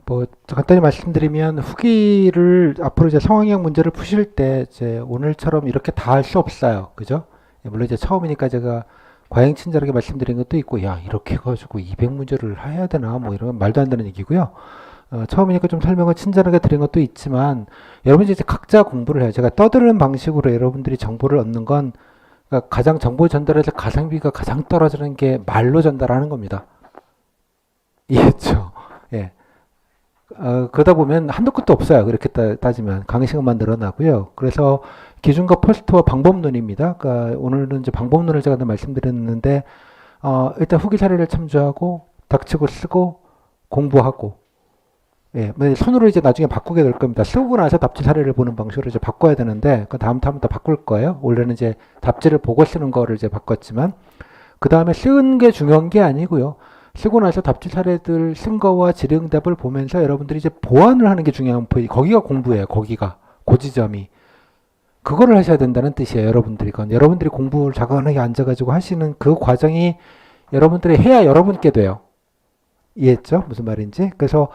뭐 간단히 말씀드리면 후기를 앞으로 이제 상황형 문제를 푸실 때 이제 오늘처럼 이렇게 다 할 수 없어요. 그죠? 예, 물론 이제 처음이니까 제가 과잉친절하게 말씀드린 것도 있고, 야, 이렇게 해가지고 200문제를 해야 되나? 뭐 이런 말도 안 되는 얘기고요. 처음이니까 좀 설명을 친절하게 드린 것도 있지만, 여러분이 이제 각자 공부를 해요. 제가 떠드는 방식으로 여러분들이 정보를 얻는 건, 그러니까 가장 정보 전달에서 가성비가 가장 떨어지는 게 말로 전달하는 겁니다. 이해했죠? 예. 그러다 보면 한도 끝도 없어요. 그렇게 따지면 강의 시간만 늘어나고요. 그래서 기준과 포스트와 방법론입니다. 그러니까 오늘은 이제 방법론을 제가 말씀드렸는데 일단 후기 사례를 참조하고 닥치고 쓰고 공부하고 예, 뭐 손으로 이제 나중에 바꾸게 될 겁니다. 쓰고 나서 답지 사례를 보는 방식으로 이제 바꿔야 되는데 그 다음 또 바꿀 거예요. 원래는 이제 답지를 보고 쓰는 거를 이제 바꿨지만 그 다음에 쓰는 게 중요한 게 아니고요. 쓰고 나서 답지 사례들 쓴 거와 질의응답을 보면서 여러분들이 이제 보완을 하는 게 중요한 포인트. 거기가 공부예요. 거기가 고지점이. 그거를 하셔야 된다는 뜻이에요. 여러분들이 건 여러분들이 공부를 자그마하게 앉아가지고 하시는 그 과정이 여러분들이 해야 여러분께 돼요. 이해했죠? 무슨 말인지. 그래서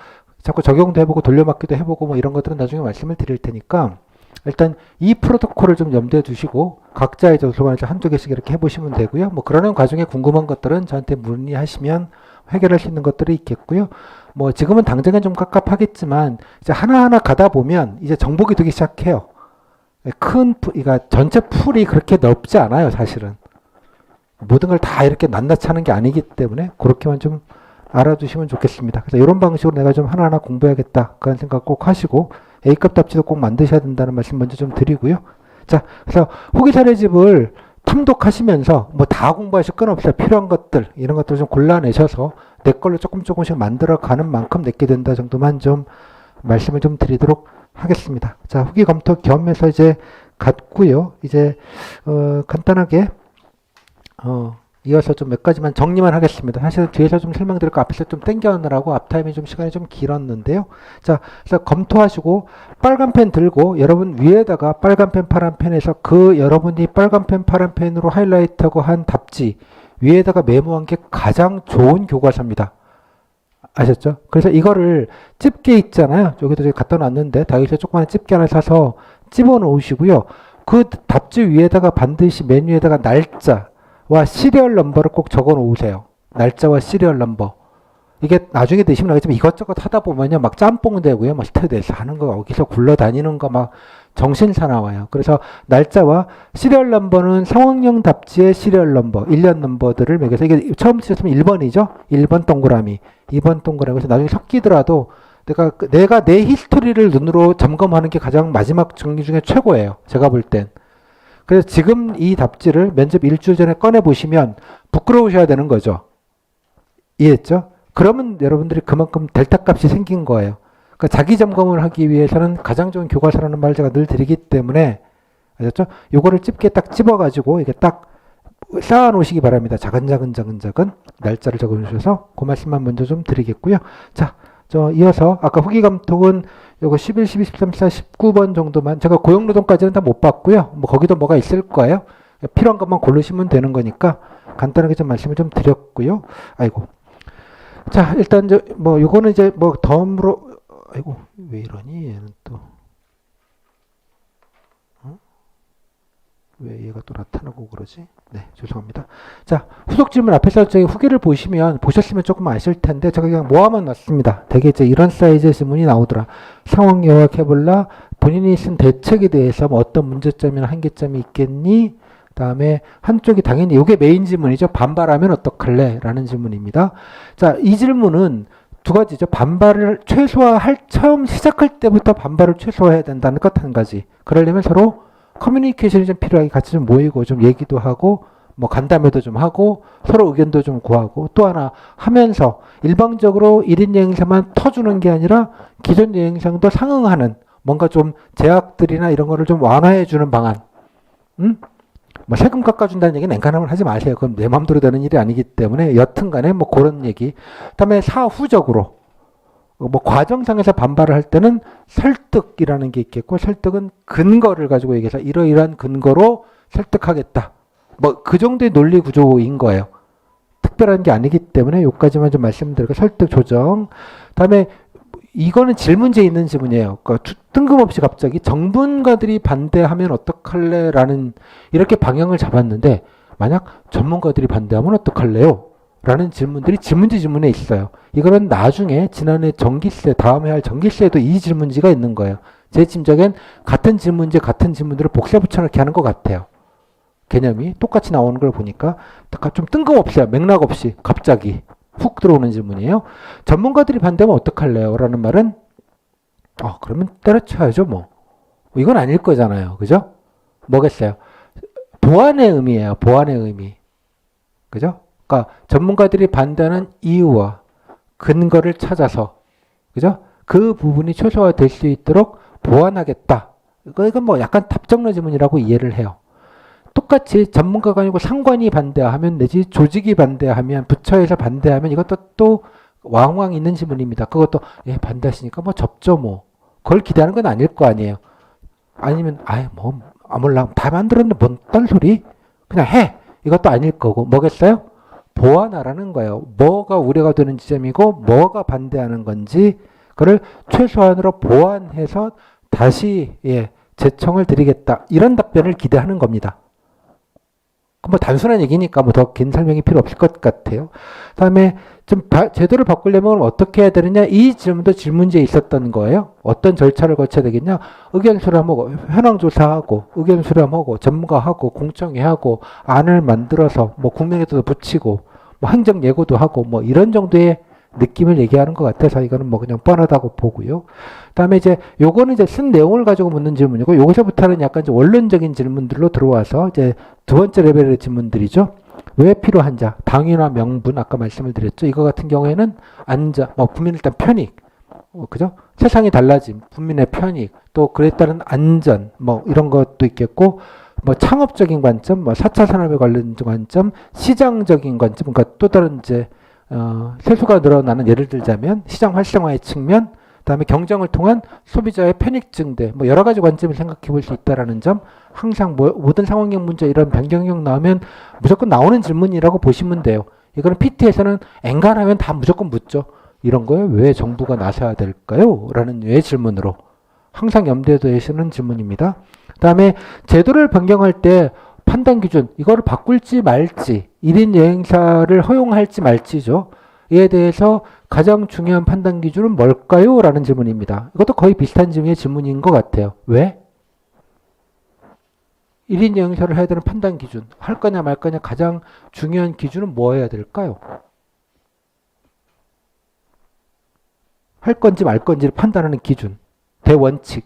자꾸 적용도 해보고 돌려막기도 해보고 뭐 이런 것들은 나중에 말씀을 드릴 테니까 일단 이 프로토콜을 좀 염두에 두시고 각자의 도서관에서 한두 개씩 이렇게 해보시면 되고요. 뭐 그러는 과정에 궁금한 것들은 저한테 문의하시면 해결할 수 있는 것들이 있겠고요. 뭐 지금은 당장은 좀 깝깝하겠지만 이제 하나하나 가다 보면 이제 정복이 되기 시작해요. 그러니까 전체 풀이 그렇게 넓지 않아요, 사실은. 모든 걸 다 이렇게 낱낱이 하는 게 아니기 때문에 그렇게만 좀 알아두시면 좋겠습니다. 그래서 이런 방식으로 내가 좀 하나하나 공부해야겠다 그런 생각 꼭 하시고 A급 답지도 꼭 만드셔야 된다는 말씀 먼저 좀 드리고요. 자, 그래서 후기 사례집을 탐독하시면서 뭐 다 공부하실 건 없어요. 필요한 것들 이런 것들 좀 골라내셔서 내 걸로 조금씩 만들어가는 만큼 내게 된다 정도만 좀 말씀을 좀 드리도록 하겠습니다. 자, 후기 검토 겸해서 이제 갔고요. 이제 간단하게 이어서 좀 몇 가지만 정리만 하겠습니다. 사실 뒤에서 좀 설명드릴 거 앞에서 좀 땡겨느라고 앞타임이 좀 시간이 좀 길었는데요. 자, 그래서 검토하시고 빨간 펜 들고 여러분 위에다가 빨간 펜, 파란 펜에서 그 여러분이 빨간 펜, 파란 펜으로 하이라이트하고 한 답지 위에다가 메모한 게 가장 좋은 교과서입니다. 아셨죠? 그래서 이거를 집게 있잖아요. 여기도 제가 갖다 놨는데 다이소에 조그마한 집게 하나 사서 집어 놓으시고요. 그 답지 위에다가 반드시 맨 위에다가 날짜와 시리얼 넘버를 꼭 적어 놓으세요. 날짜와 시리얼 넘버. 이게 나중에 드시면 알겠지만 이것저것 하다 보면요. 막 짬뽕 되고요. 막 스트레스 하는 거, 어디서 굴러다니는 거 막 정신 사나워요. 그래서 날짜와 시리얼 넘버는 상황형 답지의 시리얼 넘버, 1년 넘버들을 매겨서 이게 처음 치셨으면 1번이죠. 1번 동그라미, 2번 동그라미. 그래서 나중에 섞이더라도 내가 내 히스토리를 눈으로 점검하는 게 가장 마지막 정리 중에 최고예요. 제가 볼 땐. 그래서 지금 이 답지를 면접 일주일 전에 꺼내 보시면 부끄러우셔야 되는 거죠. 이해했죠? 그러면 여러분들이 그만큼 델타 값이 생긴 거예요. 그러니까 자기 점검을 하기 위해서는 가장 좋은 교과서라는 말을 제가 늘 드리기 때문에 아셨죠? 요거를 집게 딱 집어가지고 이게 딱 쌓아 놓으시기 바랍니다. 작은 날짜를 적어 주셔서 그 말씀만 먼저 좀 드리겠고요. 자, 이어서 아까 후기 감독은 요거 11, 12, 13, 14, 19번 정도만 제가 고용노동까지는 다 못 봤고요. 뭐 거기도 뭐가 있을 거예요. 필요한 것만 고르시면 되는 거니까 간단하게 좀 말씀을 좀 드렸고요. 아이고. 자, 일단 뭐 요거는 이제 뭐 덤으로 아이고 왜 이러니 얘는 또 왜 얘가 또 나타나고 그러지? 네, 죄송합니다. 자, 후속 질문 앞에서 저희 후기를 보셨으면 조금 아실 텐데, 제가 그냥 모아만 놨습니다. 되게 이제 이런 사이즈의 질문이 나오더라. 상황 요약해볼라. 본인이 쓴 대책에 대해서 뭐 어떤 문제점이나 한계점이 있겠니? 다음에 한쪽이 당연히 이게 메인 질문이죠. 반발하면 어떡할래? 라는 질문입니다. 자, 이 질문은 두 가지죠. 반발을 처음 시작할 때부터 반발을 최소화해야 된다는 것 한 가지. 그러려면 서로 커뮤니케이션이 좀 필요하게 같이 좀 모이고 좀 얘기도 하고 뭐 간담회도 좀 하고 서로 의견도 좀 구하고 또 하나 하면서 일방적으로 1인 여행사만 터주는 게 아니라 기존 여행사도 상응하는 뭔가 좀 제약들이나 이런 거를 좀 완화해 주는 방안. 뭐 세금 깎아준다는 얘기는 냉간함을 하지 마세요. 그건 내 마음대로 되는 일이 아니기 때문에 여튼간에 뭐 그런 얘기. 그다음에 사후적으로 뭐 과정상에서 반발을 할 때는 설득이라는 게 있겠고 설득은 근거를 가지고 얘기해서 이러이러한 근거로 설득하겠다. 뭐 그 정도의 논리 구조인 거예요. 특별한 게 아니기 때문에 여기까지만 좀 말씀드리고 설득 조정. 다음에 이거는 질문지에 있는 질문이에요. 그러니까 뜬금없이 갑자기 전문가들이 반대하면 어떡할래? 라는 이렇게 방향을 잡았는데 만약 전문가들이 반대하면 어떡할래요? 라는 질문들이 질문지 질문에 있어요. 이거는 나중에 지난해 전기세, 다음에 할 전기세에도 이 질문지가 있는 거예요. 제 짐작엔 같은 질문지, 같은 질문들을 복사 붙여넣기 하는 것 같아요. 개념이 똑같이 나오는 걸 보니까 좀 뜬금없이, 맥락 없이 갑자기 훅 들어오는 질문이에요. 전문가들이 반대하면 어떡할래요? 라는 말은 그러면 때려쳐야죠 뭐. 이건 아닐 거잖아요. 그죠? 뭐겠어요? 보완의 의미예요. 보완의 의미. 그죠? 그러니까 전문가들이 반대하는 이유와 근거를 찾아서 그죠? 그 부분이 최소화될 수 있도록 보완하겠다. 이건 뭐 약간 답정너 질문이라고 이해를 해요. 똑같이 전문가가 아니고 상관이 반대하면 내지 조직이 반대하면 부처에서 반대하면 이것도 또 왕왕 있는 질문입니다. 그것도 반대하시니까 뭐 접죠 뭐. 그걸 기대하는 건 아닐 거 아니에요. 아니면 뭐 아몰라 다 만들었는데 뭔 딴소리? 그냥 해. 이것도 아닐 거고 뭐겠어요? 보완하라는 거예요. 뭐가 우려가 되는 지점이고 뭐가 반대하는 건지 그걸 최소한으로 보완해서 다시 제청을 드리겠다. 이런 답변을 기대하는 겁니다. 뭐 단순한 얘기니까 뭐 더 긴 설명이 필요 없을 것 같아요. 다음에 좀 제도를 바꾸려면 어떻게 해야 되느냐? 이 질문도 질문지에 있었던 거예요. 어떤 절차를 거쳐야 되겠냐? 의견 수렴하고 현황 조사하고 의견 수렴하고 전문가하고 공청회하고 안을 만들어서 뭐 국민에도 붙이고 뭐 행정 예고도 하고 뭐 이런 정도의 느낌을 얘기하는 것 같아서 이거는 뭐 그냥 뻔하다고 보고요. 그다음에 이제 요거는 이제 쓴 내용을 가지고 묻는 질문이고 여기서부터는 약간 이제 원론적인 질문들로 들어와서 이제 두 번째 레벨의 질문들이죠. 왜 필요한지, 당위나 명분 아까 말씀을 드렸죠. 이거 같은 경우에는 안전, 뭐 국민 일단 편익, 그죠? 세상이 달라짐, 국민의 편익, 또 그에 따른 안전, 뭐 이런 것도 있겠고, 뭐 창업적인 관점, 뭐 4차 산업에 관련된 관점, 시장적인 관점, 그러니까 또 다른 이제 세수가 늘어나는 예를 들자면 시장 활성화의 측면, 그다음에 경쟁을 통한 소비자의 편익 증대, 뭐 여러 가지 관점을 생각해 볼 수 있다라는 점, 항상 모든 상황형 문제 이런 변경형 나오면 무조건 나오는 질문이라고 보시면 돼요. 이거는 PT에서는 엔간하면 다 무조건 묻죠. 이런 거에 왜 정부가 나서야 될까요? 라는 왜 질문으로 항상 염두에 두시는 질문입니다. 그다음에 제도를 변경할 때 판단 기준, 이거를 바꿀지 말지, 1인 여행사를 허용할지 말지죠. 이에 대해서 가장 중요한 판단 기준은 뭘까요? 라는 질문입니다. 이것도 거의 비슷한 질문인 것 같아요. 왜? 1인 여행사를 해야 되는 판단 기준, 할 거냐 말 거냐 가장 중요한 기준은 뭐여야 될까요? 할 건지 말 건지를 판단하는 기준, 대원칙은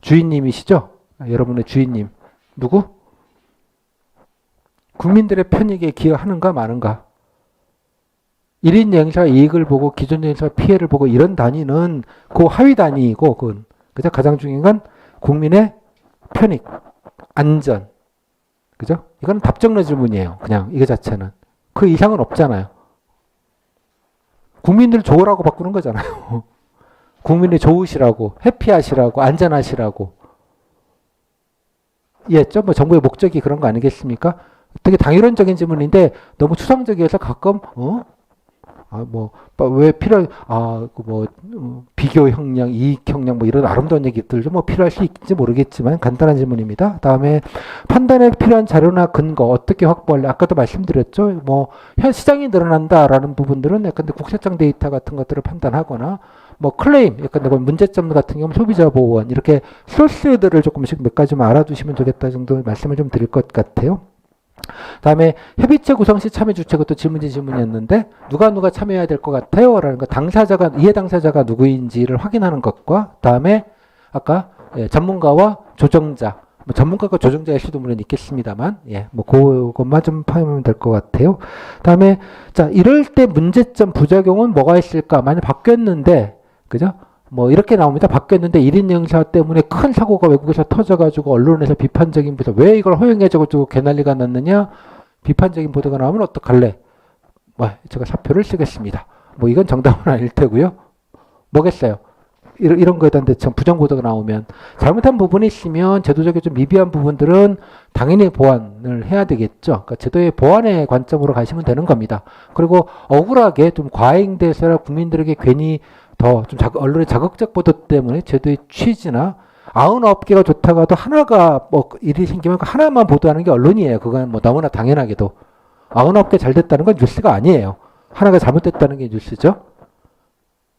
주인님이시죠? 여러분의 주인님. 누구? 국민들의 편익에 기여하는가 마는가. 1인 여행사 이익을 보고 기존 여행사 피해를 보고 이런 단위는 그 하위 단위이고 그건 그죠? 가장 중요한 건 국민의 편익, 안전. 그죠? 이건 답정너 질문이에요. 그냥 이거 자체는. 그 이상은 없잖아요. 국민들 좋으라고 바꾸는 거잖아요. 국민이 좋으시라고, 해피하시라고, 안전하시라고. 이해했죠? 뭐 정부의 목적이 그런 거 아니겠습니까? 되게 당위론적인 질문인데 너무 추상적이어서 가끔 왜 비교 형량, 이익 형량 뭐 이런 아름다운 얘기들도 뭐 필요할 수 있는지 모르겠지만 간단한 질문입니다. 다음에 판단에 필요한 자료나 근거 어떻게 확보할래? 아까도 말씀드렸죠. 뭐 시장이 늘어난다라는 부분들은 약간 국세청 데이터 같은 것들을 판단하거나 뭐 클레임, 약간 문제점 같은 경우는 소비자 보호원 이렇게 소스들을 조금씩 몇 가지만 알아두시면 되겠다 정도 말씀을 좀 드릴 것 같아요. 다음에 협의체 구성 시 참여 주체, 그것도 질문이었는데 누가 참여해야 될 것 같아요? 라는 거, 이해 당사자가 누구인지를 확인하는 것과 다음에 아까 전문가와 조정자, 뭐 전문가가 조정자일 수도 물론 있겠습니다만 뭐 그것만 좀 파악하면 될 것 같아요. 다음에 자, 이럴 때 문제점 부작용은 뭐가 있을까? 만약 바뀌었는데 그죠? 뭐 이렇게 나옵니다. 바뀌었는데 1인 여행사 때문에 큰 사고가 외국에서 터져가지고 언론에서 비판적인 보도, 왜 이걸 허용해가지고 개난리가 났느냐, 비판적인 보도가 나오면 어떡할래? 제가 사표를 쓰겠습니다. 뭐 이건 정답은 아닐 테고요. 뭐겠어요? 이런 거에 대한 부정 보도가 나오면 잘못한 부분이 있으면 제도적인 좀 미비한 부분들은 당연히 보완을 해야 되겠죠. 그러니까 제도의 보완의 관점으로 가시면 되는 겁니다. 그리고 억울하게 좀 과잉돼서 국민들에게 괜히 더 좀 언론의 자극적 보도 때문에 제도의 취지나 99개가 좋다고 해도 하나가 뭐 일이 생기면 하나만 보도하는 게 언론이에요. 그건 뭐 너무나 당연하게도 99개 잘 됐다는 건 뉴스가 아니에요. 하나가 잘못됐다는 게 뉴스죠.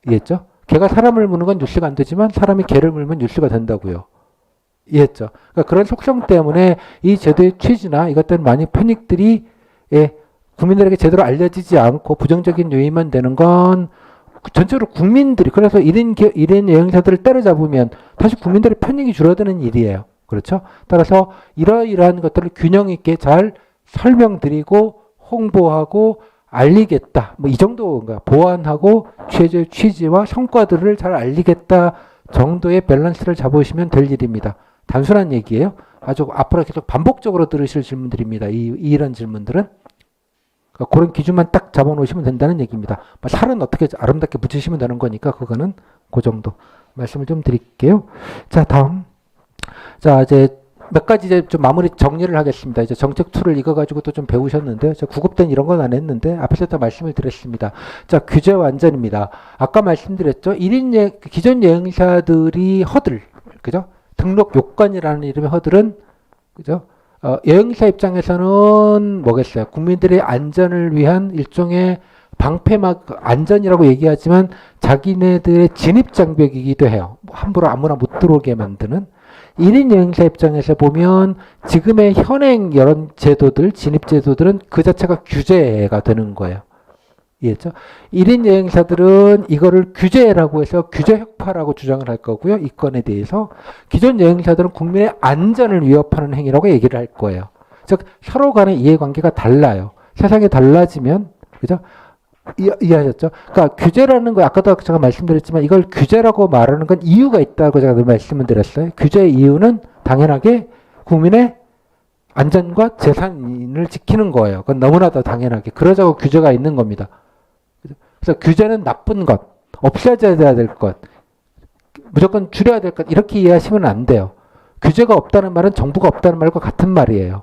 이해했죠? 개가 사람을 무는 건 뉴스가 안 되지만 사람이 개를 물면 뉴스가 된다고요. 이해했죠? 그러니까 그런 속성 때문에 이 제도의 취지나 이것들 많이 편익들이 국민들에게 제대로 알려지지 않고 부정적인 요인만 되는 건 전체적으로 국민들이 그래서 1인 여행사들을 때려잡으면 다시 국민들의 편익이 줄어드는 일이에요. 그렇죠? 따라서 이러이러한 것들을 균형 있게 잘 설명드리고 홍보하고 알리겠다. 뭐 이 정도인가. 보완하고 최저의 취지와 성과들을 잘 알리겠다 정도의 밸런스를 잡으시면 될 일입니다. 단순한 얘기예요. 아주 앞으로 계속 반복적으로 들으실 질문들입니다. 이런 질문들은. 그러니까 그런 기준만 딱 잡아놓으시면 된다는 얘기입니다. 살은 어떻게 아름답게 붙이시면 되는 거니까 그거는 그 정도 말씀을 좀 드릴게요. 자, 다음. 자, 이제 몇 가지 이제 좀 마무리 정리를 하겠습니다. 이제 정책 툴을 이거 가지고 또 좀 배우셨는데, 구급된 이런 건 안 했는데, 앞에서 다 말씀을 드렸습니다. 자, 규제 완전입니다. 아까 말씀드렸죠? 기존 여행사들이 허들, 그죠? 등록 요건이라는 이름의 허들은, 그죠? 여행사 입장에서는 뭐겠어요? 국민들의 안전을 위한 일종의 방패막, 안전이라고 얘기하지만 자기네들의 진입장벽이기도 해요. 함부로 아무나 못 들어오게 만드는. 1인 여행사 입장에서 보면 지금의 현행 이런 제도들, 진입제도들은 그 자체가 규제가 되는 거예요. 이해했죠? 1인 여행사들은 이거를 규제라고 해서 규제 혁파라고 주장을 할 거고요. 이 건에 대해서. 기존 여행사들은 국민의 안전을 위협하는 행위라고 얘기를 할 거예요. 즉 서로 간의 이해관계가 달라요. 세상이 달라지면 그죠? 이해하셨죠? 그러니까 규제라는 거 아까도 제가 말씀드렸지만 이걸 규제라고 말하는 건 이유가 있다고 제가 말씀을 드렸어요. 규제의 이유는 당연하게 국민의 안전과 재산을 지키는 거예요. 그건 너무나도 당연하게. 그러자고 규제가 있는 겁니다. 그래서 규제는 나쁜 것, 없애져야 될 것, 무조건 줄여야 될 것, 이렇게 이해하시면 안 돼요. 규제가 없다는 말은 정부가 없다는 말과 같은 말이에요.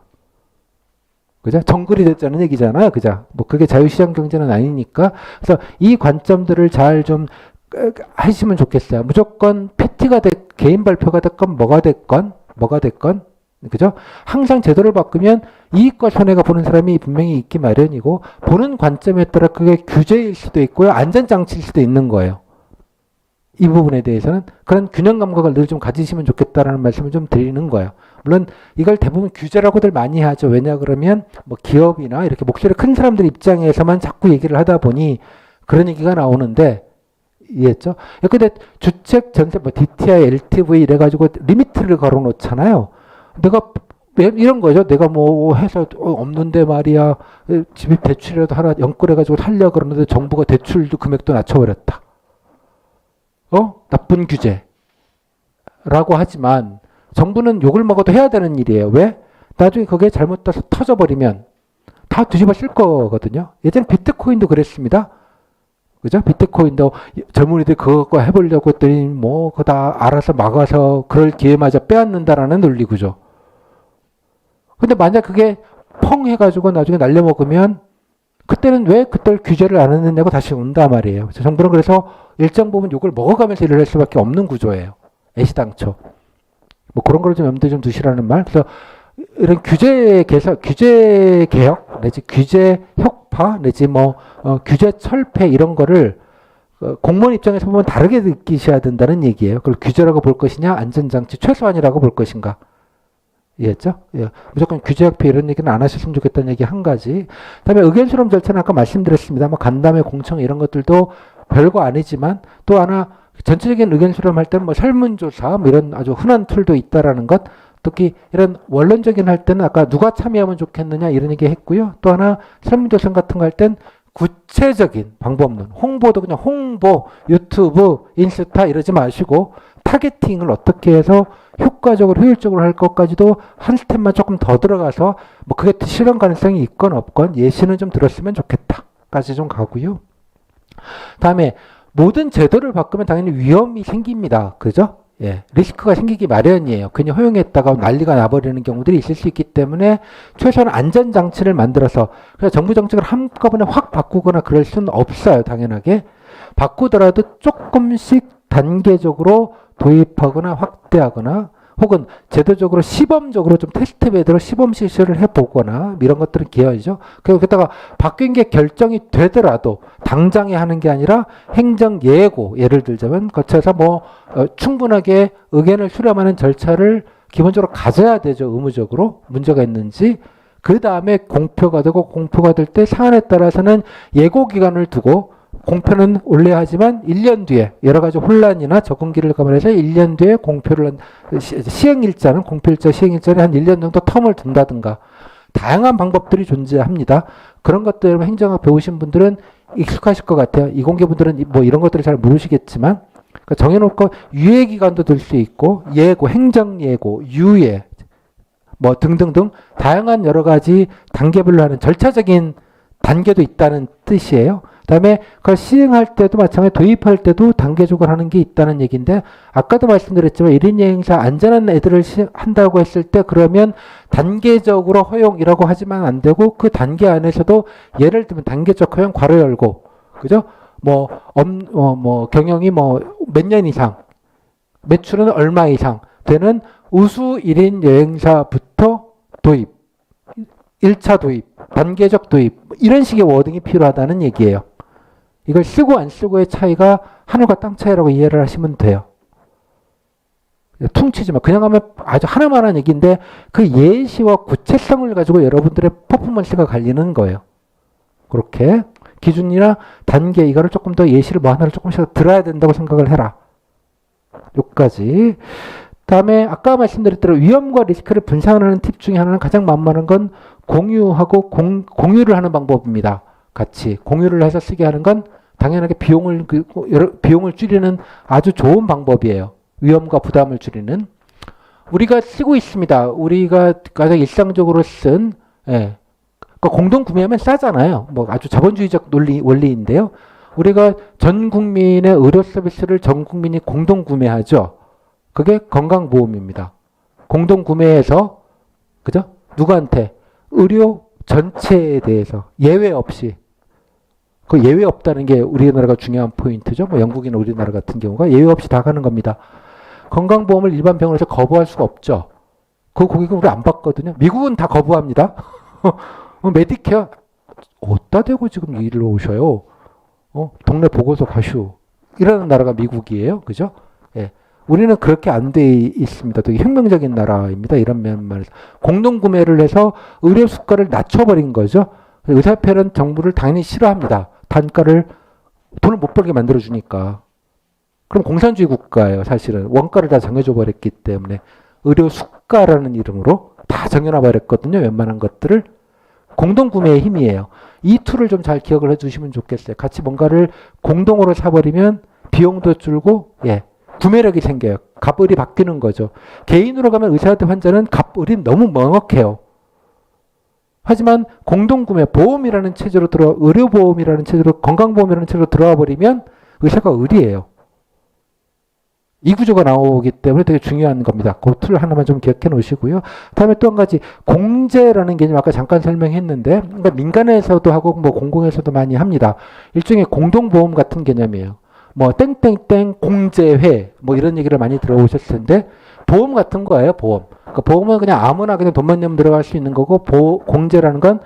그죠? 정글이 됐다는 얘기잖아요. 그죠? 뭐 그게 자유시장 경제는 아니니까. 그래서 이 관점들을 잘 좀 하시면 좋겠어요. 무조건 PT가 개인 발표가 됐건 뭐가 됐건 그죠? 항상 제도를 바꾸면 이익과 손해가 보는 사람이 분명히 있기 마련이고 보는 관점에 따라 그게 규제일 수도 있고요. 안전장치일 수도 있는 거예요. 이 부분에 대해서는 그런 균형 감각을 늘 좀 가지시면 좋겠다라는 말씀을 좀 드리는 거예요. 물론 이걸 대부분 규제라고들 많이 하죠. 왜냐 그러면 뭐 기업이나 이렇게 목소리 큰 사람들 입장에서만 자꾸 얘기를 하다 보니 그런 얘기가 나오는데 이해했죠? 근데 주책 전세 뭐 DTI, LTV 이래가지고 리미트를 걸어 놓잖아요. 내가 이런 거죠. 내가 뭐 해서 없는데 말이야. 집이 대출이라도 하나 연끌해가지고 살려고 그러는데 정부가 대출도 금액도 낮춰버렸다. 나쁜 규제라고 하지만 정부는 욕을 먹어도 해야 되는 일이에요. 왜? 나중에 그게 잘못 떠서 터져버리면 다 뒤집어 쓸 거거든요. 예전에 비트코인도 그랬습니다. 그죠? 비트코인도 젊은이들이 그거 해보려고 했더니 뭐 그거 다 알아서 막아서 그럴 기회마저 빼앗는다라는 논리구조. 근데 만약 그게 펑 해가지고 나중에 날려먹으면 그때는 왜 그때 규제를 안 했느냐고 다시 온단 말이에요. 정부는 그래서 일정 부분 욕을 먹어가면서 일을 할 수밖에 없는 구조예요. 애시당초. 뭐 그런 걸 좀 염두에 좀 두시라는 말. 그래서 이런 규제 개혁 내지 규제 혁파 내지 뭐 규제 철폐 이런 거를 공무원 입장에서 보면 다르게 느끼셔야 된다는 얘기예요. 그걸 규제라고 볼 것이냐 안전장치 최소한이라고 볼 것인가. 이해했죠? 예. 무조건 규제학회 이런 얘기는 안 하셨으면 좋겠다는 얘기 한 가지. 그다음에 의견 수렴 절차는 아까 말씀드렸습니다. 뭐 간담회 공청 이런 것들도 별거 아니지만 또 하나 전체적인 의견 수렴할 때는 뭐 설문조사 뭐 이런 아주 흔한 툴도 있다라는 것. 특히 이런 원론적인 할 때는 아까 누가 참여하면 좋겠느냐 이런 얘기 했고요. 또 하나 설문조사 같은 거 할 땐 구체적인 방법론, 홍보도 그냥 홍보, 유튜브, 인스타 이러지 마시고 타겟팅을 어떻게 해서 효과적으로 효율적으로 할 것까지도 한 스텝만 조금 더 들어가서 뭐 그게 실현 가능성이 있건 없건 예시는 좀 들었으면 좋겠다까지 좀 가고요. 다음에 모든 제도를 바꾸면 당연히 위험이 생깁니다. 그죠? 예, 리스크가 생기기 마련이에요. 괜히 허용했다가 난리가 나버리는 경우들이 있을 수 있기 때문에 최소한 안전장치를 만들어서 그래서 정부 정책을 한꺼번에 확 바꾸거나 그럴 수는 없어요. 당연하게. 바꾸더라도 조금씩 단계적으로 도입하거나 확대하거나 혹은 제도적으로 시범적으로 좀 테스트 베드로 시범 실시를 해보거나 이런 것들은 기여하죠. 그러다가 바뀐 게 결정이 되더라도 당장에 하는 게 아니라 행정 예고 예를 들자면 거쳐서 충분하게 의견을 수렴하는 절차를 기본적으로 가져야 되죠. 의무적으로 문제가 있는지 그 다음에 공표가 되고 공표가 될 때 사안에 따라서는 예고 기간을 두고 공표는 올려야 하지만 1년 뒤에 여러 가지 혼란이나 적응기를 감안해서 1년 뒤에 공표를 시행일자는 공표일자 시행일자는 한 1년 정도 텀을 둔다든가 다양한 방법들이 존재합니다. 그런 것들 행정학 배우신 분들은 익숙하실 것 같아요. 이공계분들은 뭐 이런 것들을 잘 모르시겠지만 그러니까 정해놓고 유예 기간도 들 수 있고 예고, 행정 예고, 유예 뭐 등등등 다양한 여러 가지 단계별로 하는 절차적인 단계도 있다는 뜻이에요. 그다음에 그걸 시행할 때도 마찬가지로 도입할 때도 단계적으로 하는 게 있다는 얘기인데 아까도 말씀드렸지만 1인 여행사 안전한 애들을 한다고 했을 때 그러면 단계적으로 허용이라고 하지만 안 되고 그 단계 안에서도 예를 들면 단계적 허용 괄호 열고 그죠? 경영이 몇 년 이상 매출은 얼마 이상 되는 우수 1인 여행사부터 도입 1차 도입, 단계적 도입 이런 식의 워딩이 필요하다는 얘기예요. 이걸 쓰고 안 쓰고의 차이가 하늘과 땅 차이라고 이해를 하시면 돼요. 퉁치지 마. 그냥 하면 아주 하나만한 얘기인데 그 예시와 구체성을 가지고 여러분들의 퍼포먼스가 갈리는 거예요. 그렇게 기준이나 단계 이거를 조금 더 예시를 하나를 조금씩 들어야 된다고 생각을 해라. 여기까지. 다음에 아까 말씀드렸대로 위험과 리스크를 분산하는 팁 중에 하나는 가장 만만한 건 공유하고 공유를 하는 방법입니다. 같이 공유를 해서 쓰게 하는 건 당연하게 비용을 줄이는 아주 좋은 방법이에요. 위험과 부담을 줄이는. 우리가 쓰고 있습니다. 우리가 가장 일상적으로 쓴 그러니까 공동 구매하면 싸잖아요. 아주 자본주의적 원리인데요. 우리가 전 국민의 의료 서비스를 전 국민이 공동 구매하죠. 그게 건강보험입니다. 공동 구매해서 그죠? 누구한테? 의료 전체에 대해서 예외 없이 그 예외 없다는 게 우리나라가 중요한 포인트죠. 영국이나 우리나라 같은 경우가 예외 없이 다 가는 겁니다. 건강보험을 일반 병원에서 거부할 수가 없죠. 그 고객은 우리 안 받거든요. 미국은 다 거부합니다. 메디케어 어디다 대고 지금 일로 오셔요. 동네 보고서 가슈. 이라는 나라가 미국이에요. 그죠? 예. 우리는 그렇게 안 돼 있습니다. 되게 혁명적인 나라입니다. 이런 면에서. 공동구매를 해서 의료 수가를 낮춰버린 거죠. 의사협회는 정부를 당연히 싫어합니다. 단가를 돈을 못 벌게 만들어주니까. 그럼 공산주의 국가예요. 사실은. 원가를 다 정해줘 버렸기 때문에. 의료 수가라는 이름으로 다 정해놔 버렸거든요. 웬만한 것들을. 공동구매의 힘이에요. 이 툴을 좀 잘 기억을 해주시면 좋겠어요. 같이 뭔가를 공동으로 사버리면 비용도 줄고 구매력이 생겨요. 갑을이 바뀌는 거죠. 개인으로 가면 의사한테 환자는 갑을이 너무 명확해요. 하지만 공동구매 보험이라는 체제로 의료보험이라는 체제로 건강보험이라는 체제로 들어와 버리면 의사가 의리예요. 이 구조가 나오기 때문에 되게 중요한 겁니다. 그 툴 하나만 좀 기억해 놓으시고요. 다음에 또 한 가지 공제라는 개념 아까 잠깐 설명했는데 그러니까 민간에서도 하고 공공에서도 많이 합니다. 일종의 공동보험 같은 개념이에요. 땡땡땡 공제회 이런 얘기를 많이 들어보셨을 텐데 보험 같은 거예요. 보험. 그러니까 보험은 그냥 아무나 그냥 돈만 내면 들어갈 수 있는 거고 공제라는 건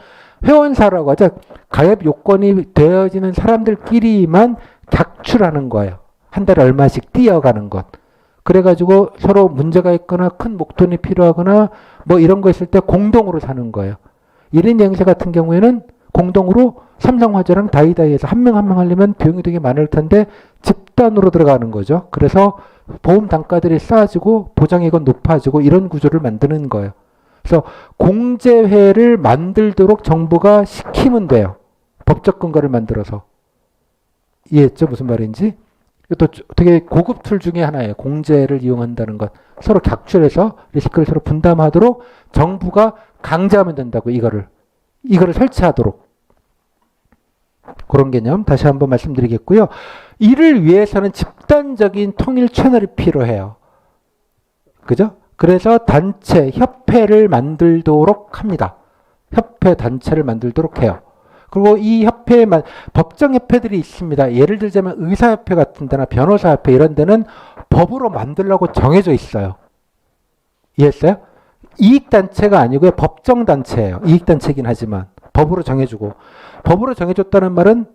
회원사라고 하죠. 가입 요건이 되어지는 사람들끼리만 객출하는 거예요. 한 달에 얼마씩 띄어가는 것. 그래가지고 서로 문제가 있거나 큰 목돈이 필요하거나 이런 거 있을 때 공동으로 사는 거예요. 1인 여행사 같은 경우에는 공동으로 삼성화재랑 다이다이에서 한 명 한 명 하려면 비용이 되게 많을 텐데 집단으로 들어가는 거죠. 그래서 보험 단가들이 싸지고 보장액은 높아지고 이런 구조를 만드는 거예요. 그래서 공제회를 만들도록 정부가 시키면 돼요. 법적 근거를 만들어서. 이해했죠? 무슨 말인지? 이것도 되게 고급 툴 중에 하나예요. 공제를 이용한다는 것. 서로 객출해서 리스크를 서로 분담하도록 정부가 강제하면 된다고 이거를 설치하도록. 그런 개념 다시 한번 말씀드리겠고요. 이를 위해서는 집단적인 통일 채널이 필요해요. 그죠? 그래서 단체, 협회를 만들도록 합니다. 협회 단체를 만들도록 해요. 그리고 이 협회에만 법정협회들이 있습니다. 예를 들자면 의사협회 같은 데나 변호사협회 이런 데는 법으로 만들라고 정해져 있어요. 이해했어요? 이익단체가 아니고요. 법정단체예요. 이익단체이긴 하지만 법으로 정해주고, 법으로 정해줬다는 말은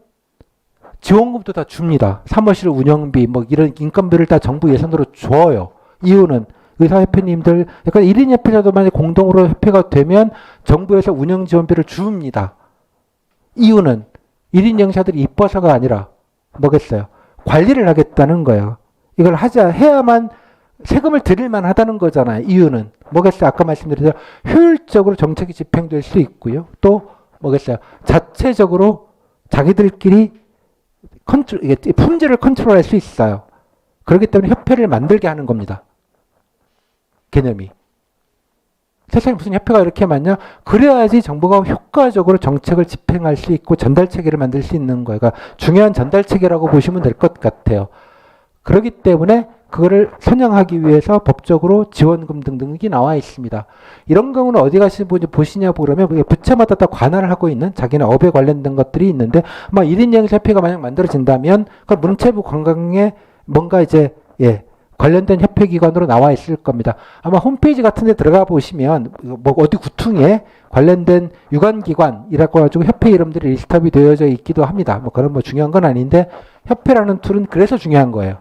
지원금도 다 줍니다. 사무실 운영비 뭐 이런 인건비를 다 정부 예산으로 줘요. 이유는 의사협회님들 약간 1인 협회라도 만약 공동으로 협회가 되면 정부에서 운영 지원비를 줍니다. 이유는 1인 영사들이 이뻐서가 아니라 뭐겠어요? 관리를 하겠다는 거예요. 이걸 해야만 세금을 드릴만 하다는 거잖아요. 이유는 뭐겠어요? 아까 말씀드린 대로 효율적으로 정책이 집행될 수 있고요. 또 뭐겠어요? 자체적으로 자기들끼리 품질을 컨트롤할 수 있어요. 그렇기 때문에 협회를 만들게 하는 겁니다. 개념이. 세상에 무슨 협회가 이렇게 많냐? 그래야지 정부가 효과적으로 정책을 집행할 수 있고 전달 체계를 만들 수 있는 거예요. 그러니까 중요한 전달 체계라고 보시면 될 것 같아요. 그렇기 때문에 그거를 선양하기 위해서 법적으로 지원금 등등이 나와 있습니다. 이런 경우는 어디 가시는 분이 보시냐 그러면 부처마다 다 관할을 하고 있는 자기네 업에 관련된 것들이 있는데, 막 1인 영세협회가 만약 만들어진다면 그 문체부 관광에 뭔가 이제 관련된 협회기관으로 나와 있을 겁니다. 아마 홈페이지 같은 데 들어가 보시면 뭐 어디 구퉁에 관련된 유관기관이라고 가지고 협회 이름들이 리스트업이 되어져 있기도 합니다. 뭐 그런 뭐 중요한 건 아닌데, 협회라는 툴은 그래서 중요한 거예요.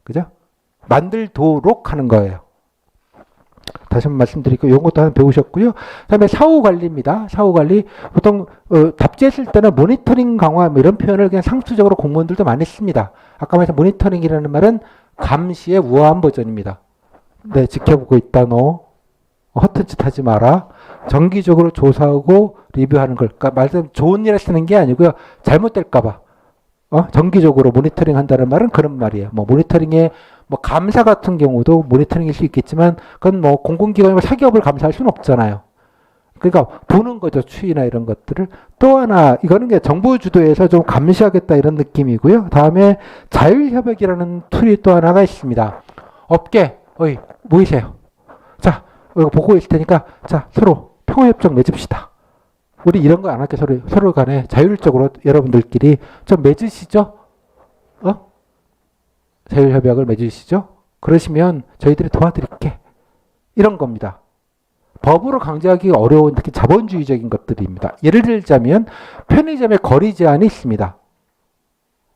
그죠? 만들도록 하는 거예요. 다시 한번 말씀드리고 이것도 하나 배우셨고요. 그다음에 사후관리입니다. 사후관리 보통 답지했을 때는 모니터링 강화 뭐 이런 표현을 그냥 상투적으로 공무원들도 많이 씁니다. 아까 말했던 모니터링이라는 말은 감시의 우아한 버전입니다. 네, 지켜보고 있다 너. 허튼 짓 하지 마라. 정기적으로 조사하고 리뷰하는 걸. 그러니까 말하자면 좋은 일에 쓰는 게 아니고요. 잘못될까 봐. 정기적으로 모니터링 한다는 말은 그런 말이에요. 뭐 모니터링에 뭐 감사 같은 경우도 모니터링일 수 있겠지만 그건 뭐 공공기관이나 사기업을 감사할 수는 없잖아요. 그러니까 보는 거죠. 추이나 이런 것들을. 또 하나 이거는 정부 주도에서 좀 감시하겠다 이런 느낌이고요. 다음에 자율협약이라는 툴이 또 하나가 있습니다. 업계 모이세요. 자, 이거 보고 있을 테니까 자 서로 평화협정 맺읍시다. 우리 이런 거 안 할게. 서로 간에 자율적으로 여러분들끼리 좀 맺으시죠? 자율협약을 맺으시죠? 그러시면 저희들이 도와드릴게. 이런 겁니다. 법으로 강제하기 어려운 특히 자본주의적인 것들입니다. 예를 들자면 편의점에 거리 제한이 있습니다.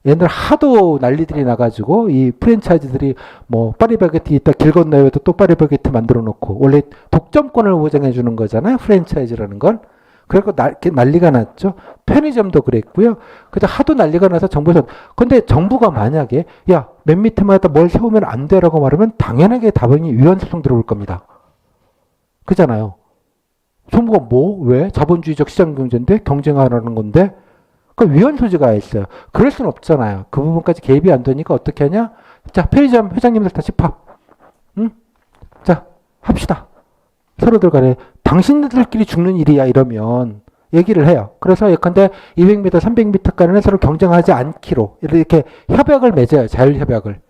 얘네들 하도 난리들이 나가지고 이 프랜차이즈들이 뭐 파리바게트 있다 길 건너에도 또 파리바게트 만들어 놓고, 원래 독점권을 보장해 주는 거잖아요. 프랜차이즈라는 건. 그래서 난리가 났죠. 편의점도 그랬고요. 그래서 하도 난리가 나서 정부에서, 근데 정부가 만약에 야, 맨 밑에마다 뭘 세우면 안 돼라고 말하면 당연하게 답변이 위헌 소송 들어올 겁니다. 그잖아요. 정부가 뭐? 왜? 자본주의적 시장 경제인데 경쟁하라는 건데 그 위헌 소지가 있어요. 그럴 수는 없잖아요. 그 부분까지 개입이 안 되니까 어떻게 하냐? 자, 편의점 회장님들 다 집합. 응? 자, 합시다. 서로들 간에 당신들끼리 죽는 일이야 이러면 얘기를 해요. 그래서 예컨대 200m, 300m까지는 서로 경쟁하지 않기로 이렇게 협약을 맺어요. 자율협약을.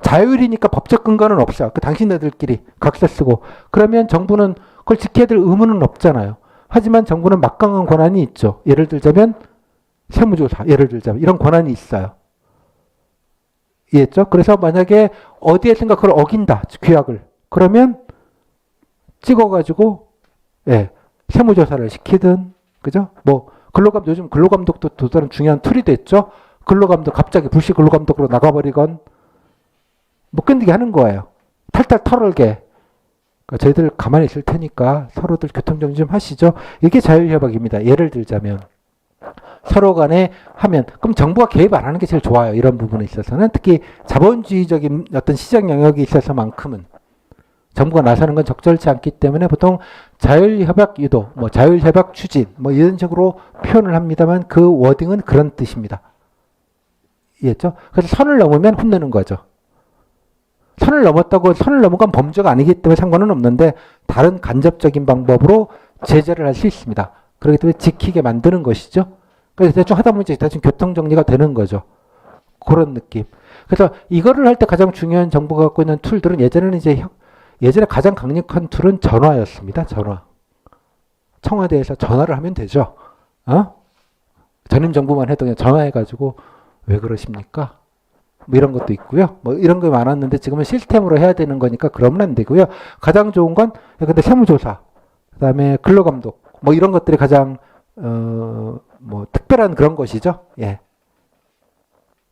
자율이니까 법적 근거는 없어요. 그 당신네들끼리 각서 쓰고. 그러면 정부는 그걸 지켜야 될 의무는 없잖아요. 하지만 정부는 막강한 권한이 있죠. 예를 들자면 세무조사, 예를 들자면 이런 권한이 있어요. 이해했죠? 그래서 만약에 어디에선가 그걸 어긴다, 규약을. 그러면 찍어가지고 세무조사를 시키든, 그죠? 뭐 요즘 근로감독도 또 다른 중요한 툴이 됐죠. 근로감독 갑자기 불시 근로감독으로 나가버리건 못 견디게 하는 거예요. 탈탈 털을게. 그러니까 저희들 가만히 있을 테니까 서로들 교통정리 좀 하시죠. 이게 자율협약입니다. 예를 들자면 서로 간에 하면, 그럼 정부가 개입 안 하는 게 제일 좋아요. 이런 부분에 있어서는. 특히 자본주의적인 어떤 시장 영역에 있어서만큼은 정부가 나서는 건 적절치 않기 때문에 보통 자율협약 유도, 뭐 자율협약 추진, 뭐 이런 식으로 표현을 합니다만 그 워딩은 그런 뜻입니다. 이해했죠? 그래서 선을 넘으면 혼내는 거죠. 선을 넘었다고 선을 넘은 건 범죄가 아니기 때문에 상관은 없는데 다른 간접적인 방법으로 제재를 할 수 있습니다. 그렇기 때문에 지키게 만드는 것이죠. 그래서 대충 하다 보면 이제 대충 교통 정리가 되는 거죠. 그런 느낌. 그래서 이거를 할 때 가장 중요한 정보가 갖고 있는 툴들은 예전에 가장 강력한 툴은 전화였습니다. 전화. 청와대에서 전화를 하면 되죠. 전임 정부만 해도 그냥 전화해가지고 왜 그러십니까? 뭐 이런 것도 있고요. 뭐 이런 게 많았는데 지금은 시스템으로 해야 되는 거니까 그러면 안 되고요. 가장 좋은 건 근데 세무조사, 그다음에 근로감독, 뭐 이런 것들이 가장 뭐 특별한 그런 것이죠. 예.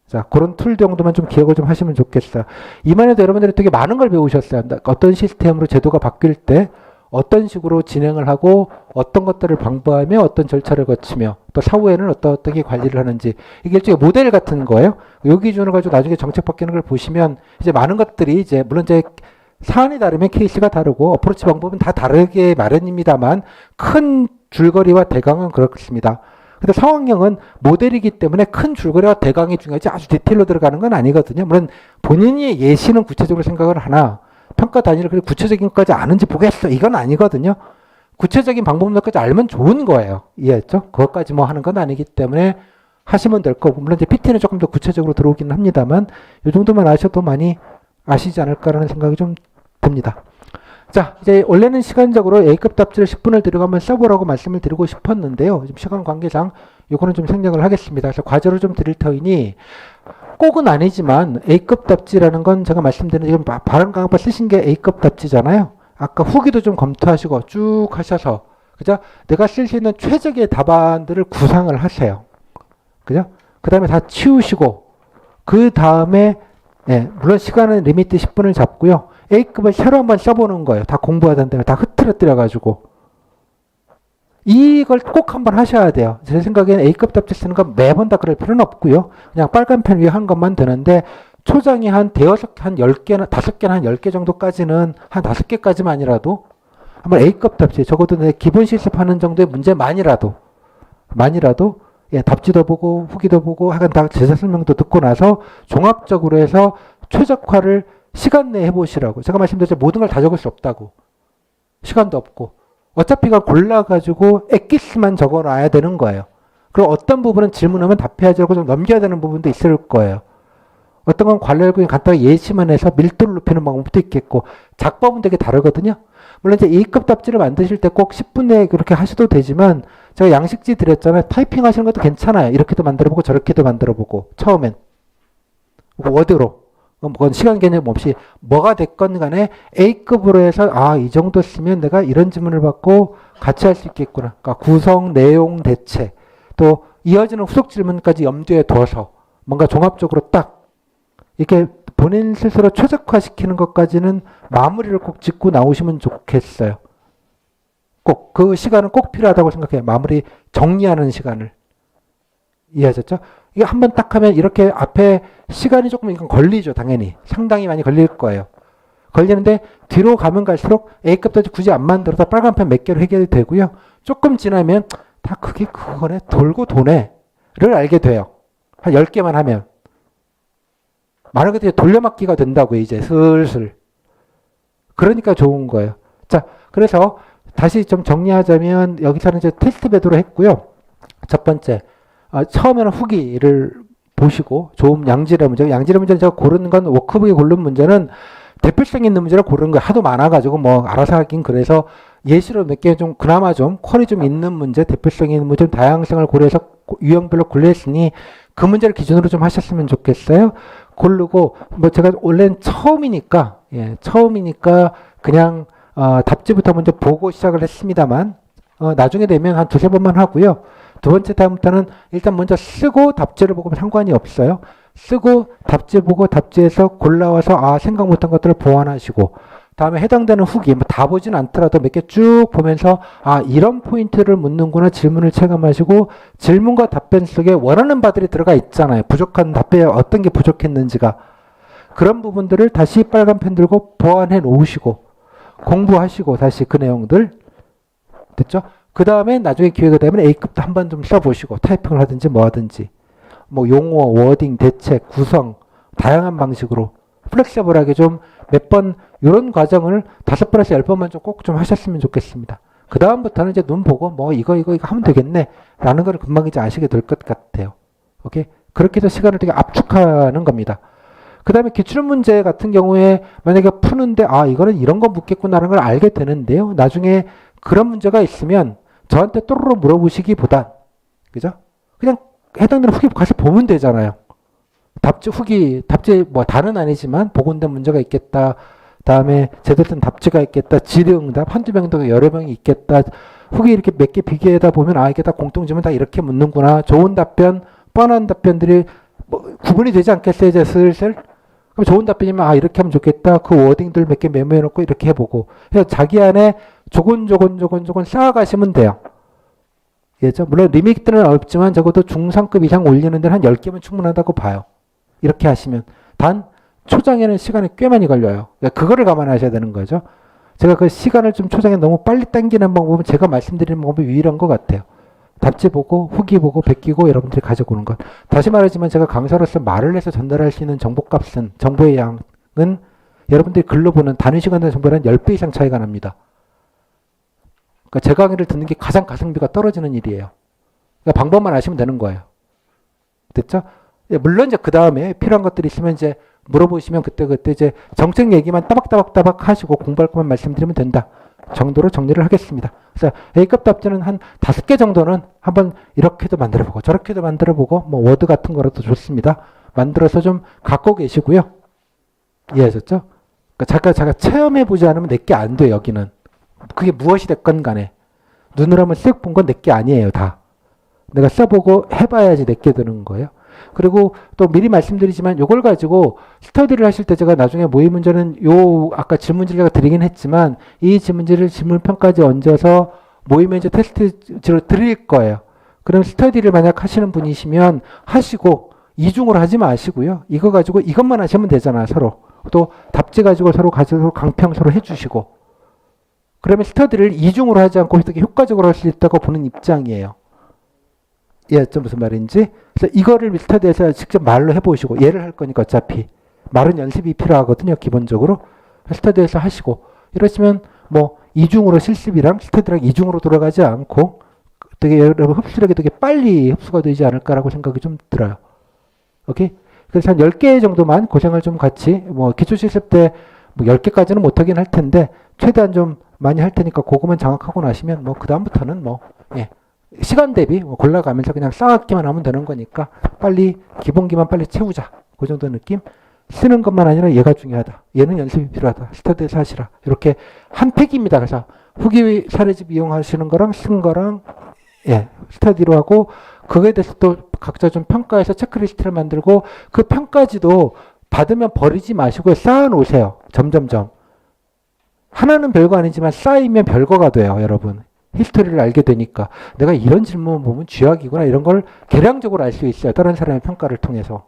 자, 그런 툴 정도만 좀 기억을 좀 하시면 좋겠어요. 이만 해도 여러분들이 되게 많은 걸 배우셨어요. 어떤 시스템으로 제도가 바뀔 때 어떤 식으로 진행을 하고 어떤 것들을 방부하며 어떤 절차를 거치며 또 사후에는 어떻게 관리를 하는지 이게 일종의 모델 같은 거예요. 이 기준으로 가지고 나중에 정책 바뀌는 걸 보시면 이제 많은 것들이 이제 물론 이제 사안이 다르면 케이스가 다르고 어프로치 방법은 다 다르게 마련입니다만 큰 줄거리와 대강은 그렇습니다. 근데 상황형은 모델이기 때문에 큰 줄거리와 대강이 중요하지 아주 디테일로 들어가는 건 아니거든요. 물론 본인이 예시는 구체적으로 생각을 하나 평가 단위를 그렇게 구체적인 것까지 아는지 보겠어 이건 아니거든요. 구체적인 방법론까지 알면 좋은 거예요. 이해했죠? 그것까지 뭐 하는 건 아니기 때문에 하시면 될 거고 물론 이제 PT는 조금 더 구체적으로 들어오기는 합니다만 이 정도만 아셔도 많이 아시지 않을까라는 생각이 좀 듭니다. 자, 이제 원래는 시간적으로 A급 답지를 10분을 들여고 한번 써보라고 말씀을 드리고 싶었는데요. 지금 시간 관계상 이거는 좀 생략을 하겠습니다. 그래서 과제로 좀 드릴 터이니 꼭은 아니지만 A급 답지라는 건 제가 말씀드린 지금 발언강의법 쓰신 게 A급 답지잖아요. 아까 후기도 좀 검토하시고 쭉 하셔서 그죠? 내가 쓸 수 있는 최적의 답안들을 구상을 하세요. 그죠? 그 다음에 다 치우시고 그 다음에 물론 시간은 리미트 10분을 잡고요. A급을 새로 한번 써보는 거예요. 다 공부하던 데를 다 흐트러뜨려가지고. 이걸 꼭 한번 하셔야 돼요. 제 생각에는 A급 답지 쓰는 건 매번 다 그럴 필요는 없고요. 그냥 빨간 펜 위에 한 것만 되는데 초장이 한 대여섯 한 10개나 5개나 한 10개 정도까지는 한 5개까지만이라도 한번 A급 답지 적어도 내 기본 실습하는 정도의 문제만이라도 답지도 보고 후기도 보고 하여간 다 제사 설명도 듣고 나서 종합적으로 해서 최적화를 시간 내에 해보시라고. 제가 말씀드렸죠. 모든 걸 다 적을 수 없다고. 시간도 없고. 어차피 그걸 골라가지고 엑기스만 적어놔야 되는 거예요. 그리고 어떤 부분은 질문하면 답해야지 하고 좀 넘겨야 되는 부분도 있을 거예요. 어떤 건 관례를 간단하게 예시만 해서 밀도를 높이는 방법도 있겠고 작법은 되게 다르거든요. 물론 이제 A급 답지를 만드실 때 꼭 10분 내에 그렇게 하셔도 되지만 제가 양식지 드렸잖아요. 타이핑 하시는 것도 괜찮아요. 이렇게도 만들어보고 저렇게도 만들어보고 처음엔 워드로 그건 시간 개념 없이 뭐가 됐건 간에 A급으로 해서 이 정도 쓰면 내가 이런 질문을 받고 같이 할 수 있겠구나. 그러니까 구성, 내용, 대체 또 이어지는 후속 질문까지 염두에 둬서 뭔가 종합적으로 딱 이렇게 본인 스스로 최적화시키는 것까지는 마무리를 꼭 짓고 나오시면 좋겠어요. 꼭 그 시간은 꼭 필요하다고 생각해요. 마무리 정리하는 시간을. 이해하셨죠? 이게 한번 딱 하면 이렇게 앞에 시간이 조금 이건 걸리죠. 당연히. 상당히 많이 걸릴 거예요. 걸리는데 뒤로 가면 갈수록 A급도 굳이 안 만들어도 빨간 펜 몇 개로 해결이 되고요. 조금 지나면 다 그게 그거네. 돌고 도네를 알게 돼요. 한 10개만 하면. 말 그대로 돌려막기가 된다고요. 이제 슬슬. 그러니까 좋은 거예요. 자, 그래서 다시 좀 정리하자면 여기서는 이제 테스트 배도로 했고요. 첫 번째. 처음에는 후기를 보시고 좋은 양질의 문제, 양질의 문제는 제가 고르는 건 워크북에 고른 문제는 대표성 있는 문제를 고르는 거 하도 많아가지고 뭐 알아서 하긴 그래서 예시로 몇 개 좀 그나마 좀 퀄이 좀 있는 문제, 대표성 있는 문제, 다양성을 고려해서 유형별로 분류했으니 그 문제를 기준으로 좀 하셨으면 좋겠어요. 고르고 뭐 제가 원래는 처음이니까 그냥 답지부터 먼저 보고 시작을 했습니다만 나중에 되면 한 두세 번만 하고요. 두 번째 다음부터는 일단 먼저 쓰고 답지를 보고 상관이 없어요. 쓰고 답지 보고 답지에서 골라와서 생각 못한 것들을 보완하시고 다음에 해당되는 후기 다 보진 않더라도 몇 개 쭉 보면서 이런 포인트를 묻는구나 질문을 체감하시고 질문과 답변 속에 원하는 바들이 들어가 있잖아요. 부족한 답변에 어떤 게 부족했는지가 그런 부분들을 다시 빨간 펜 들고 보완해 놓으시고 공부하시고 다시 그 내용들 됐죠? 그 다음에 나중에 기회가 되면 A급도 한번 좀 써보시고 타이핑을 하든지 뭐 하든지 뭐 용어, 워딩, 대책, 구성 다양한 방식으로 플렉서블하게 좀 몇 번 이런 과정을 5번에서 10번만 좀 꼭 좀 하셨으면 좋겠습니다. 그 다음부터는 이제 눈 보고 뭐 이거 하면 되겠네 라는 걸 금방 이제 아시게 될 것 같아요. 오케이? 그렇게 해서 시간을 되게 압축하는 겁니다. 그 다음에 기출 문제 같은 경우에 만약에 푸는데 아 이거는 이런 거 묻겠구나라는 걸 알게 되는데요. 나중에 그런 문제가 있으면 저한테 또르르 물어보시기보단 그죠? 그냥 해당되는 후기 가서 보면 되잖아요. 답지 뭐 다는 아니지만 복원된 문제가 있겠다. 다음에 제대로 된 답지가 있겠다. 질의응답 한두 명도 여러 명이 있겠다. 후기 이렇게 몇 개 비교하다 보면 아 이게 다 공통점은 다 이렇게 묻는구나. 좋은 답변, 뻔한 답변들이 뭐 구분이 되지 않겠어요? 이제 슬슬. 그럼 좋은 답변이면 아 이렇게 하면 좋겠다. 그 워딩들 몇 개 메모해 놓고 이렇게 해보고. 그래서 자기 안에 조곤조곤 쌓아가시면 돼요. 예죠? 물론 리믹들은 어렵지만 적어도 중상급 이상 올리는 데는 한 10개면 충분하다고 봐요. 이렇게 하시면. 단 초장에는 시간이 꽤 많이 걸려요. 그러니까 그거를 감안하셔야 되는 거죠. 제가 그 시간을 좀 초장에 너무 빨리 당기는 방법은 제가 말씀드리는 방법이 유일한 것 같아요. 답지 보고 후기 보고 베끼고 여러분들이 가지고 오는 것. 다시 말하지만 제가 강사로서 말을 해서 전달할 수 있는 정보값은 정보의 양은 여러분들이 글로 보는 단위 시간의 정보랑 10배 이상 차이가 납니다. 그러니까 제 강의를 듣는 게 가장 가성비가 떨어지는 일이에요. 그러니까 방법만 아시면 되는 거예요. 됐죠? 물론 이제 그 다음에 필요한 것들이 있으면 이제 물어보시면 그때 이제 정책 얘기만 따박따박 하시고 공부할 것만 말씀드리면 된다 정도로 정리를 하겠습니다. 그래서 A급 답지는 한 5개 정도는 한번 이렇게도 만들어보고 저렇게도 만들어보고 뭐 워드 같은 거라도 좋습니다. 만들어서 좀 갖고 계시고요. 이해하셨죠? 그러니까 제가 체험해보지 않으면 내게 안 돼요. 여기는. 그게 무엇이 됐건 간에. 눈으로 한번 쓱 본 건 내게 아니에요. 다. 내가 써보고 해봐야지 내게 되는 거예요. 그리고 또 미리 말씀드리지만 이걸 가지고 스터디를 하실 때 제가 나중에 모의 문제는 아까 질문지를 제가 드리긴 했지만 이 질문지를 질문편까지 얹어서 모의 문제 테스트지로 드릴 거예요. 그럼 스터디를 만약 하시는 분이시면 하시고 이중으로 하지 마시고요. 이거 가지고 이것만 하시면 되잖아 서로. 또 답지 가지고 서로 강평 서로 해주시고 그러면 스터디를 이중으로 하지 않고 되게 효과적으로 할 수 있다고 보는 입장이에요. 이해했죠? 무슨 말인지? 그래서 이거를 스터디에서 직접 말로 해보시고 예를 할 거니까 어차피 말은 연습이 필요하거든요. 기본적으로. 스터디에서 하시고 이러시면 뭐 이중으로 실습이랑 스터디랑 이중으로 돌아가지 않고 되게 여러분 흡수력이 되게 빨리 흡수가 되지 않을까라고 생각이 좀 들어요. 오케이? 그래서 한 10개 정도만 고생을 좀 같이 뭐 기초 실습 때 뭐 10개까지는 못하긴 할 텐데 최대한 좀 많이 할 테니까 그거만 장악하고 나시면 뭐 그다음부터는 뭐 예. 시간 대비 골라가면서 그냥 쌓았기만 하면 되는 거니까 빨리 기본기만 빨리 채우자. 그 정도 느낌. 쓰는 것만 아니라 얘가 중요하다. 얘는 연습이 필요하다. 스터디에서 하시라. 이렇게 한 팩입니다. 그래서 후기 사례집 이용하시는 거랑 쓴 거랑 예, 스터디로 하고 그거에 대해서 또 각자 좀 평가해서 체크리스트를 만들고 그 평가지도 받으면 버리지 마시고 쌓아놓으세요. 점점점. 하나는 별거 아니지만 쌓이면 별거가 돼요. 여러분. 히스토리를 알게 되니까 내가 이런 질문 보면 쥐약이구나 이런 걸 계량적으로 알 수 있어요. 다른 사람의 평가를 통해서.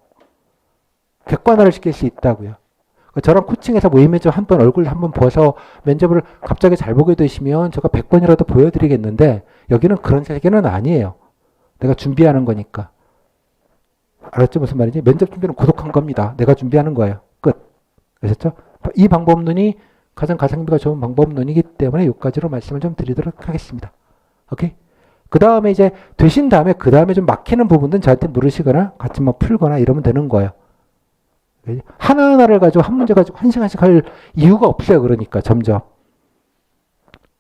객관화를 시킬 수 있다고요. 저랑 코칭에서 모임에서 한번 얼굴 한번 봐서 면접을 갑자기 잘 보게 되시면 제가 100번이라도 보여드리겠는데 여기는 그런 세계는 아니에요. 내가 준비하는 거니까. 알았죠? 무슨 말인지? 면접 준비는 고독한 겁니다. 내가 준비하는 거예요. 끝. 아셨죠? 이 방법론이 가장 가성비가 좋은 방법론이기 때문에 여기까지로 말씀을 좀 드리도록 하겠습니다. 오케이? 그 다음에 이제 되신 다음에 그 다음에 좀 막히는 부분은 저한테 물으시거나 같이 뭐 풀거나 이러면 되는 거예요. 하나하나를 가지고 한 문제 가지고 한 시간씩 할 이유가 없어요. 그러니까 점점.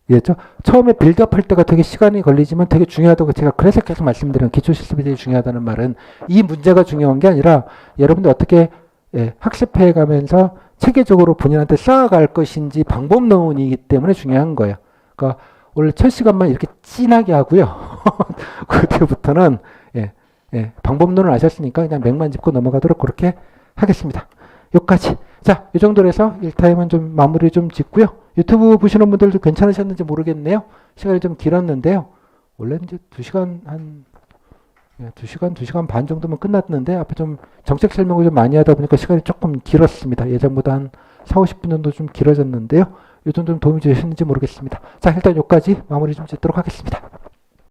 이해했죠? 처음에 빌드업 할 때가 되게 시간이 걸리지만 되게 중요하다고 제가 그래서 계속 말씀드리는 기초 실습이 되게 중요하다는 말은 이 문제가 중요한 게 아니라 여러분들 어떻게 학습해 가면서 체계적으로 본인한테 쌓아갈 것인지 방법론이기 때문에 중요한 거예요. 그러니까 원래 첫 시간만 이렇게 진하게 하고요. 그때부터는 방법론을 아셨으니까 그냥 맥만 짚고 넘어가도록 그렇게 하겠습니다. 여기까지. 자, 이 정도로 해서 1타임은 좀 마무리 좀 짓고요. 유튜브 보시는 분들도 괜찮으셨는지 모르겠네요. 시간이 좀 길었는데요. 원래 이제 2시간 반 정도면 끝났는데 앞에 좀 정책 설명을 좀 많이 하다 보니까 시간이 조금 길었습니다. 예전보다 한 40, 50분 정도 좀 길어졌는데요. 이 정도 좀 도움이 되셨는지 모르겠습니다. 자, 일단 여기까지 마무리 좀 짓도록 하겠습니다.